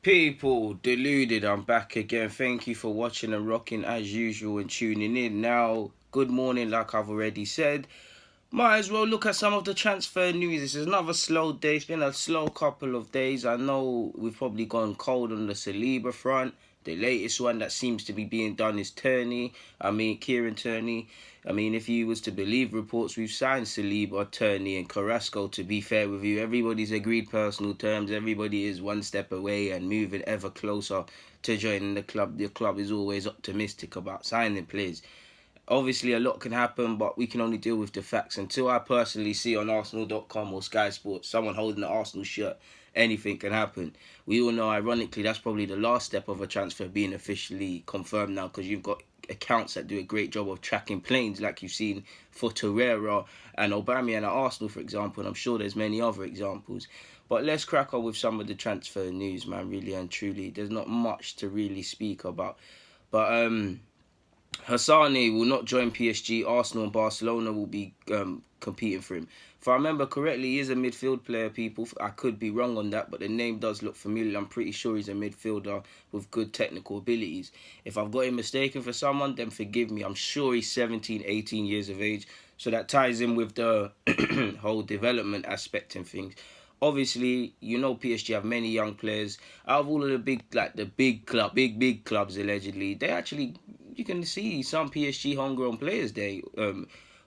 People, Deluded, I'm back again. Thank you for watching and rocking as usual and tuning in. Now, good morning, like I've already said. Might as well look at some of the transfer news. This is another slow day. It's been a slow couple of days. I know we've probably gone cold on the Saliba front. The latest one that seems to be being done is Kieran Tierney. If you was to believe reports, we've signed Saliba, Tierney and Carrasco. To be fair with you, everybody's agreed personal terms. Everybody is one step away and moving ever closer to joining the club. The club is always optimistic about signing players. Obviously, a lot can happen, but we can only deal with the facts. Until I personally see on Arsenal.com or Sky Sports someone holding the Arsenal shirt, anything can happen. We all know, ironically, that's probably the last step of a transfer being officially confirmed now, because you've got accounts that do a great job of tracking planes, like you've seen for Torreira and Aubameyang at Arsenal, for example, and I'm sure there's many other examples. But let's crack on with some of the transfer news, man, really and truly. There's not much to really speak about. But, Hassani will not join PSG. Arsenal and Barcelona will be competing for him. If I remember correctly, he is a midfield player, people. I could be wrong on that, but the name does look familiar. I'm pretty sure he's a midfielder with good technical abilities. If I've got him mistaken for someone, then forgive me. I'm sure he's 17, 18 years of age. So that ties in with the whole development aspect and things. Obviously, you know PSG have many young players. Out of all of the big clubs, allegedly, they actually, you can see some PSG homegrown players there.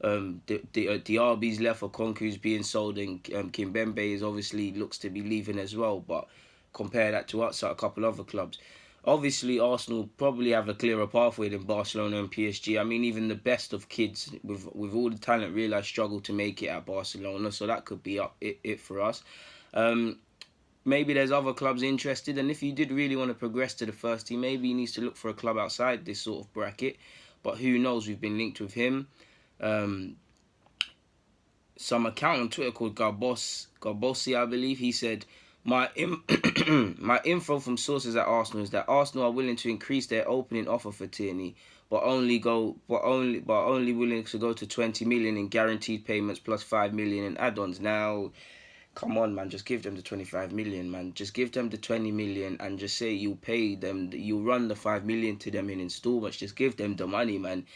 Diaby's left for Konku's being sold, and Kimpembe is obviously looks to be leaving as well. But compare that to outside a couple other clubs. Obviously, Arsenal probably have a clearer pathway than Barcelona and PSG. Even the best of kids with all the talent realise struggle to make it at Barcelona, so that could be it for us. Maybe there's other clubs interested, and if you did really want to progress to the first team, maybe he needs to look for a club outside this sort of bracket. But who knows? We've been linked with him. Some account on Twitter called Garbosi, I believe, he said, My info from sources at Arsenal is that Arsenal are willing to increase their opening offer for Tierney, but only willing to go to 20 million in guaranteed payments plus 5 million in add-ons. Now, come on, man, just give them the 25 million, man. Just give them the 20 million and just say you pay them, you run the 5 million to them in installments. Just give them the money, man.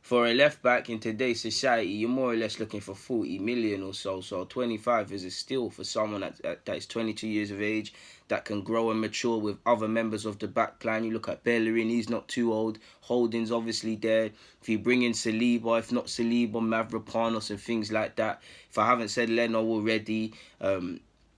For a left back in today's society, you're more or less looking for 40 million or so. So 25 is a steal for someone that is 22 years of age, that can grow and mature with other members of the back line. You look at Bellerin, he's not too old. Holding's obviously there. If you bring in Saliba, if not Saliba, Mavropanos and things like that. If I haven't said Leno already,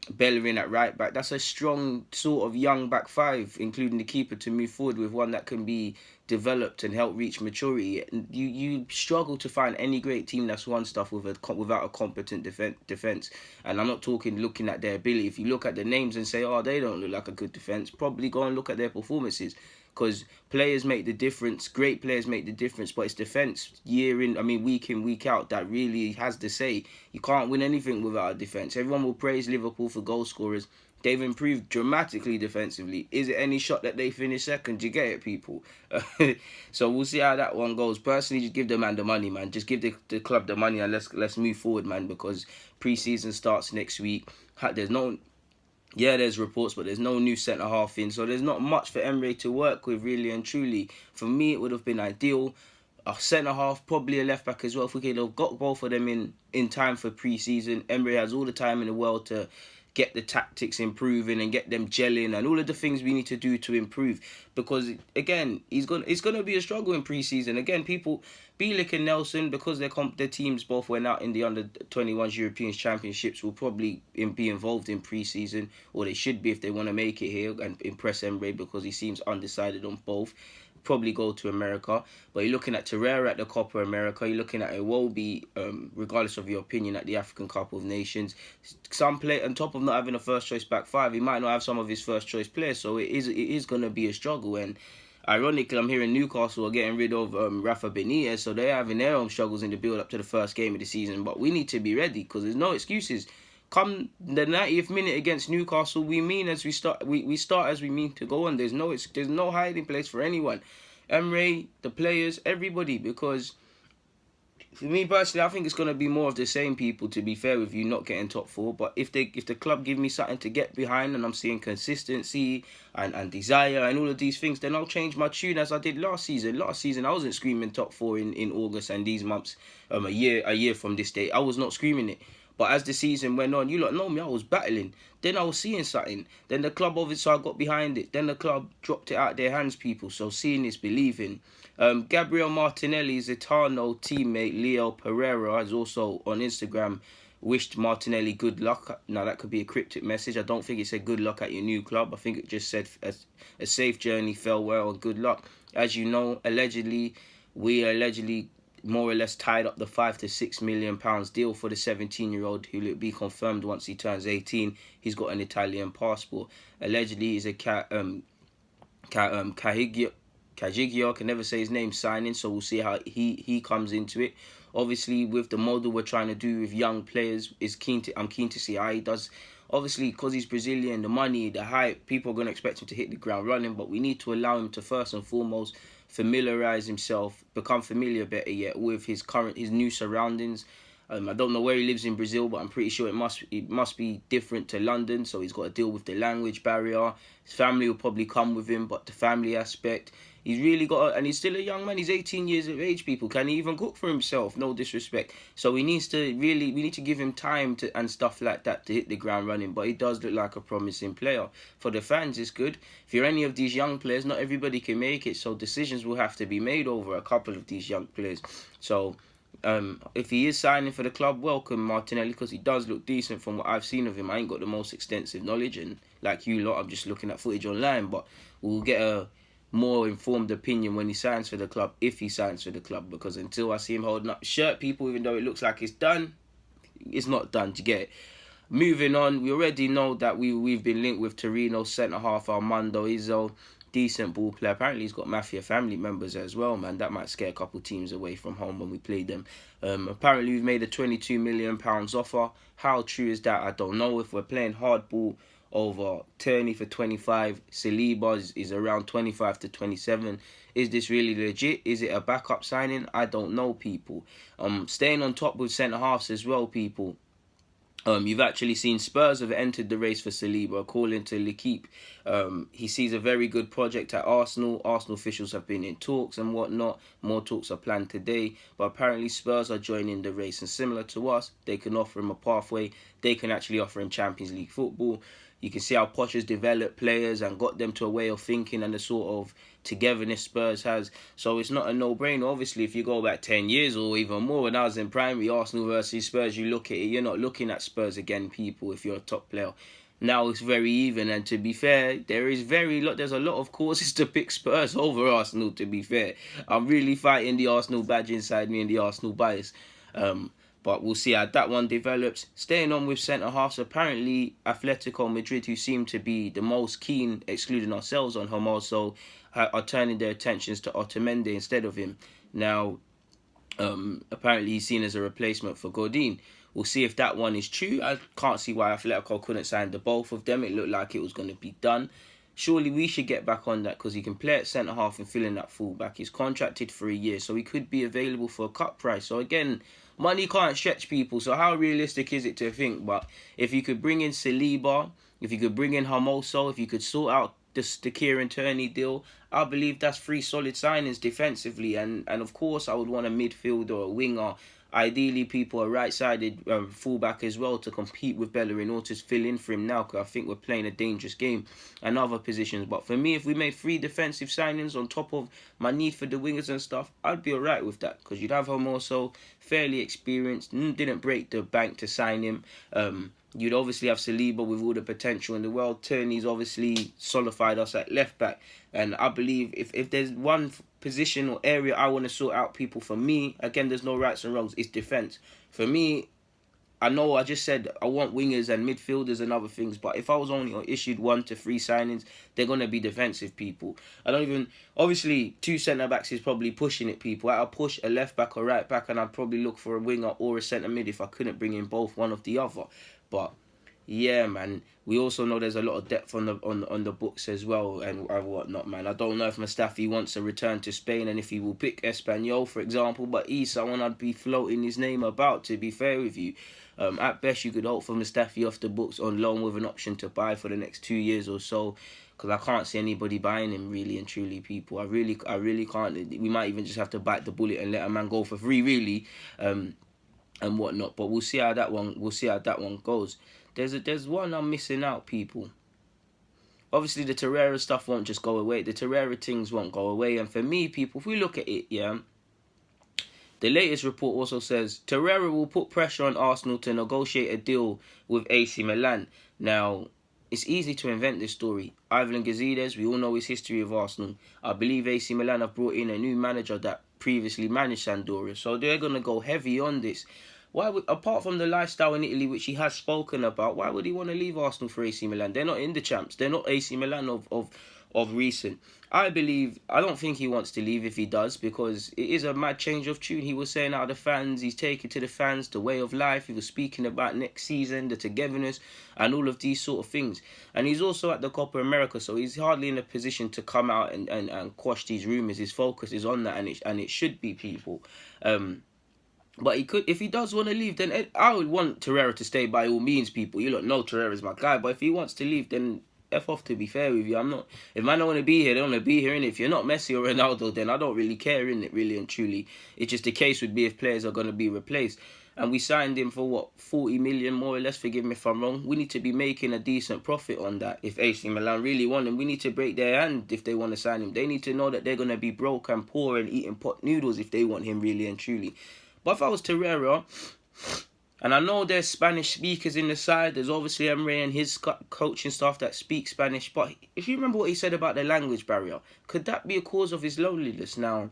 Bellerin at right back, that's a strong sort of young back five, including the keeper, to move forward with one that can be developed and help reach maturity. You struggle to find any great team that's won stuff without a competent defense. And I'm not talking looking at their ability. If you look at the names and say, oh, they don't look like a good defense, probably go and look at their performances. Because players make the difference, great players make the difference, but it's defence week in, week out, that really has to say. You can't win anything without a defence. Everyone will praise Liverpool for goal scorers. They've improved dramatically defensively. Is it any shot that they finish second? You get it, people? So we'll see how that one goes. Personally, just give the man the money, man. Just give the club the money and let's move forward, man, because pre-season starts next week. There's reports, but there's no new centre-half in, so there's not much for Emre to work with, really and truly. For me, it would have been ideal. A centre-half, probably a left-back as well. If we could have got both of them in time for pre-season, Emre has all the time in the world to get the tactics improving and get them gelling and all of the things we need to do to improve. Because, again, it's going to be a struggle in pre-season. Again, people, Bielik and Nelson, because their teams both went out in the under-21s European Championships, will probably be involved in pre-season, or they should be if they want to make it here and impress Emre, because he seems undecided on both. Probably go to America. But you're looking at Torreira at the Copa America. You're looking at Iwobi, regardless of your opinion, at the African Cup of Nations. Some play on top of not having a first choice back five, he might not have some of his first choice players. So it is going to be a struggle. And ironically, I'm hearing Newcastle are getting rid of Rafa Benitez, so they're having their own struggles in the build up to the first game of the season. But we need to be ready, because there's no excuses. Come the 90th minute against Newcastle, we start as we mean to go on. There's no hiding place for anyone. Emre, the players, everybody, because For me personally, I think it's gonna be more of the same people. To be fair with you, not getting top four. But if the club give me something to get behind, and I'm seeing consistency and desire and all of these things, then I'll change my tune as I did last season. Last season, I wasn't screaming top four in August and these months. A year from this date, I was not screaming it. But as the season went on, you lot know me, I was battling. Then I was seeing something. Then the club obviously I got behind it. Then the club dropped it out their hands, people. So seeing is believing. Gabriel Martinelli's Eternal teammate Leo Pereira has also on Instagram wished Martinelli good luck. Now that could be a cryptic message. I don't think it said good luck at your new club. I think it just said a safe journey, farewell, and good luck. As you know, we allegedly more or less tied up the £5 to £6 million deal for the 17-year-old, who will be confirmed once he turns 18. He's got an Italian passport. Allegedly, he's a Kajigio, can never say his name, signing, so we'll see how he comes into it. Obviously, with the model we're trying to do with young players, I'm keen to see how he does. Obviously, because he's Brazilian, the money, the hype, people are going to expect him to hit the ground running, but we need to allow him to first and foremost familiarise himself, become familiar better yet with his new surroundings. I don't know where he lives in Brazil, but I'm pretty sure it must be different to London, so he's got to deal with the language barrier. His family will probably come with him, but the family aspect, he's really got, and he's still a young man. He's 18 years of age, people. Can he even cook for himself? No disrespect. So we need to give him time to and stuff like that to hit the ground running. But he does look like a promising player. For the fans, it's good. If you're any of these young players, not everybody can make it, so decisions will have to be made over a couple of these young players. So if he is signing for the club, welcome Martinelli, because he does look decent from what I've seen of him. I ain't got the most extensive knowledge, and like you lot, I'm just looking at footage online, but we'll get a more informed opinion when he signs for the club, if he signs for the club, because until I see him holding up the shirt, people, even though it looks like it's done, it's not done. To get it. Moving on, we already know that we've been linked with Torino centre-half Armando Izzo. Decent ball player. Apparently he's got Mafia family members as well, man. That might scare a couple teams away from home when we play them. Apparently we've made a £22 million offer. How true is that? I don't know. If we're playing hardball over Turney for 25, Saliba is around 25 to 27. Is this really legit? Is it a backup signing? I don't know, people. Staying on top with centre-halves as well, people. You've actually seen Spurs have entered the race for Saliba, according to L'Equipe. He sees a very good project at Arsenal. Arsenal officials have been in talks and whatnot. More talks are planned today. But apparently Spurs are joining the race. And similar to us, they can offer him a pathway. They can actually offer him Champions League football. You can see how Poch has developed players and got them to a way of thinking and the sort of togetherness Spurs has. So it's not a no-brainer. Obviously, if you go back 10 years or even more, when I was in primary, Arsenal versus Spurs, you look at it, you're not looking at Spurs again, people, if you're a top player. Now it's very even, and to be fair, there's a lot of causes to pick Spurs over Arsenal, to be fair. I'm really fighting the Arsenal badge inside me and the Arsenal bias. But we'll see how that one develops. Staying on with centre-halves, apparently Atletico Madrid, who seem to be the most keen, excluding ourselves, on Hermoso, are turning their attentions to Otamendi instead of him. Now, apparently he's seen as a replacement for Godin. We'll see if that one is true. I can't see why Atletico couldn't sign the both of them. It looked like it was going to be done. Surely we should get back on that, because he can play at centre-half and fill in that full-back. He's contracted for a year, so he could be available for a cut price. So again, money can't stretch people, so how realistic is it to think? But if you could bring in Saliba, if you could bring in Hermoso, if you could sort out the Kieran Tierney deal, I believe that's three solid signings defensively. And of course, I would want a midfielder or a winger. Ideally, people are right-sided fullback as well to compete with Bellerin or to fill in for him now, because I think we're playing a dangerous game and other positions. But for me, if we made three defensive signings on top of my need for the wingers and stuff, I'd be alright with that, because you'd have Hermoso, fairly experienced, didn't break the bank to sign him. You'd obviously have Saliba with all the potential in the world. Tierney's obviously solidified us at left back. And I believe if there's one position or area I want to sort out, people, for me, again, there's no rights and wrongs, it's defence. For me, I know I just said I want wingers and midfielders and other things, but if I was only issued 1 to 3 signings, they're going to be defensive, people. Obviously, 2 centre-backs is probably pushing it, people. I'll push a left-back or right-back, and I'd probably look for a winger or a centre-mid if I couldn't bring in both, one of the other. But Yeah, man. We also know there's a lot of depth on the books as well and whatnot, man. I don't know if Mustafi wants to return to Spain and if he will pick Espanyol, for example, but he's someone I'd be floating his name about, to be fair with you. At best, you could hope for Mustafi off the books on loan with an option to buy for the next 2 years or so, because I can't see anybody buying him, really and truly, people. I really can't. We might even just have to bite the bullet and let a man go for free, really. And whatnot. But we'll see how that one goes. There's one I'm missing out, people. Obviously, the Torreira stuff won't just go away. The Torreira things won't go away. And for me, people, if we look at it, yeah, the latest report also says Torreira will put pressure on Arsenal to negotiate a deal with AC Milan. Now, it's easy to invent this story. Ivan Gazidis, we all know his history of Arsenal. I believe AC Milan have brought in a new manager that previously managed Sampdoria, so they're going to go heavy on this. Why would, apart from the lifestyle in Italy, which he has spoken about, why would he want to leave Arsenal for AC Milan? They're not in the champs. They're not AC Milan of recent. I don't think he wants to leave if he does, because it is a mad change of tune. He was saying out of the fans, he's taking to the fans the way of life. He was speaking about next season, the togetherness, and all of these sort of things. And he's also at the Copa America, so he's hardly in a position to come out and quash these rumours. His focus is on that, and it should be, people. But he could, if he does want to leave, then I would want Torreira to stay by all means, people. You lot know Torreira's my guy, but if he wants to leave, then F off, to be fair with you. I'm not, if man don't want to be here, they don't want to be here, innit? If you're not Messi or Ronaldo, then I don't really care, innit, really and truly. It's just the case would be if players are going to be replaced. And we signed him for, what, 40 million, more or less, forgive me if I'm wrong. We need to be making a decent profit on that. If AC Milan really want him, we need to break their hand if they want to sign him. They need to know that they're going to be broke and poor and eating pot noodles if they want him, really and truly. But if I was Torreira, and I know there's Spanish speakers in the side, there's obviously Emre and his coaching staff that speak Spanish, but if you remember what he said about the language barrier, could that be a cause of his loneliness? Now,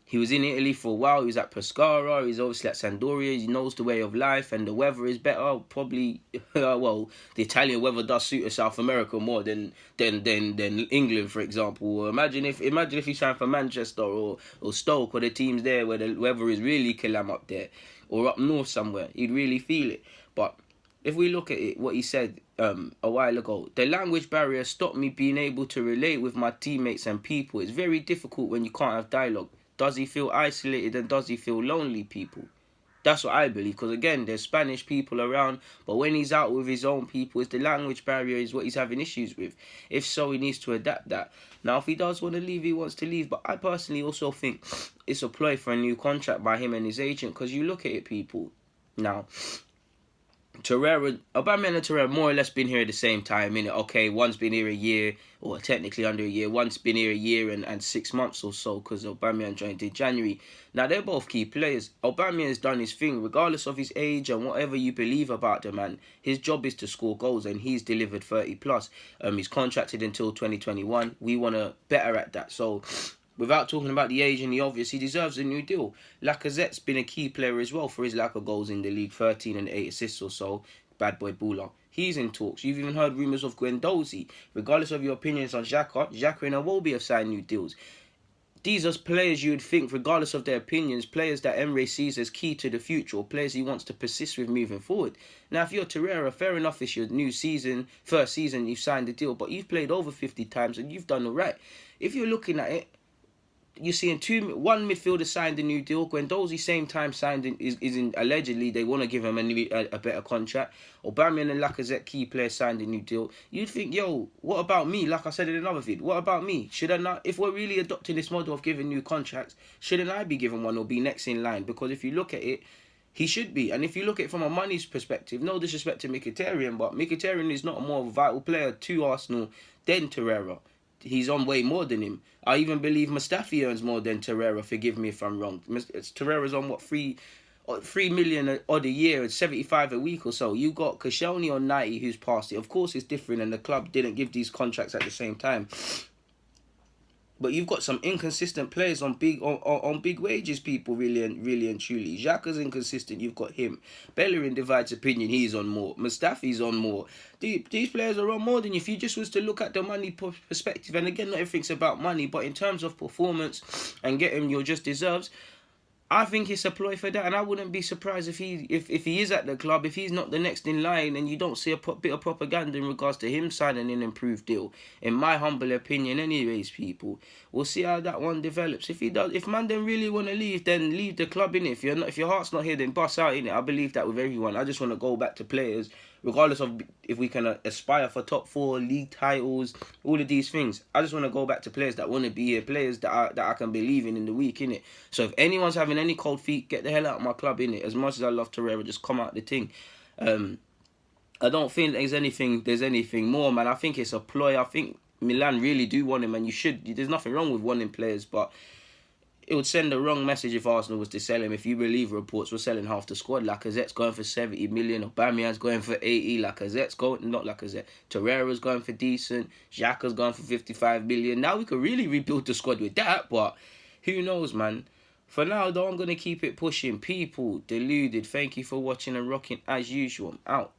he was in Italy for a while, he was at Pescara, he's obviously at Sampdoria, he knows the way of life, and the weather is better, probably, well, the Italian weather does suit a South America more than England, for example. Imagine if he signed for Manchester or Stoke, or the teams there where the weather is really killam up there, or up north somewhere, he'd really feel it. But if we look at it, what he said a while ago, the language barrier stopped me being able to relate with my teammates and people. It's very difficult when you can't have dialogue. Does he feel isolated and does he feel lonely, people? That's what I believe, because again, there's Spanish people around, but when he's out with his own people, it's the language barrier is what he's having issues with. If so, he needs to adapt that. Now, if he does want to leave, he wants to leave, but I personally also think it's a ploy for a new contract by him and his agent, because you look at it, people. Now, Aubameyang and Torreira more or less been here at the same time, innit? Okay, one's been here a year, or technically under a year. One's been here a year and 6 months or so, because Aubameyang joined in January. Now, they're both key players. Aubameyang has done his thing, regardless of his age and whatever you believe about the man. His job is to score goals, and he's delivered 30 plus. He's contracted until 2021. We want to better at that. So, without talking about the age and the obvious, he deserves a new deal. Lacazette's been a key player as well for his lack of goals in the league, 13 and 8 assists or so. Bad boy Bula. He's in talks. You've even heard rumours of Guendouzi. Regardless of your opinions on Xhaka and Iwobi have signed new deals. These are players you would think, regardless of their opinions, players that Emre sees as key to the future, or players he wants to persist with moving forward. Now, if you're Torreira, fair enough, it's your new season, first season, you've signed the deal, but you've played over 50 times and you've done all right. If you're looking at it, you're seeing one midfielder signed a new deal. Guendouzi same time signed allegedly they want to give him a better contract. Aubameyang and Lacazette, key players, signed a new deal. You'd think, yo, what about me? Like I said in another vid, what about me? Should I not? If we're really adopting this model of giving new contracts, shouldn't I be given one or be next in line? Because if you look at it, he should be. And if you look at it from a money's perspective, no disrespect to Mkhitaryan, but Mkhitaryan is not a more vital player to Arsenal than Torreira. He's on way more than him. I even believe Mustafi earns more than Torreira. Forgive me if I'm wrong. Torreira's on what, 3 million odd a year, 75 a week or so. You got Koscielny on 90 who's past it. Of course it's different and the club didn't give these contracts at the same time. But you've got some inconsistent players on big wages, people, really and truly. Xhaka's inconsistent, you've got him. Bellerin divides opinion, he's on more. Mustafi's on more. These players are on more than you. If you just was to look at the money perspective, and again, not everything's about money, but in terms of performance and getting your just deserves, I think it's a ploy for that, and I wouldn't be surprised if he is at the club, if he's not the next in line, and you don't see a bit of propaganda in regards to him signing an improved deal. In my humble opinion, anyways, people, we'll see how that one develops. If he does, if man don't really want to leave, then leave the club in it. If your heart's not here, then bust out in it. I believe that with everyone. I just want to go back to players, regardless of if we can aspire for top 4 league titles, all of these things. I just want to go back to players that want to be here, players that I can believe in the week, innit? So if anyone's having any cold feet, get the hell out of my club, innit? As much as I love Torreira, just come out the thing. I don't think there's anything more, man. I think it's a ploy. I think Milan really do want him, and there's nothing wrong with wanting players, but it would send the wrong message if Arsenal was to sell him. If you believe reports, we're selling half the squad. Lacazette's going for 70 million. Aubameyang's going for 80. Torreira's going for decent. Xhaka's going for 55 million. Now we could really rebuild the squad with that, but who knows, man. For now, though, I'm going to keep it pushing. People, Deluded, thank you for watching and rocking as usual. I'm out.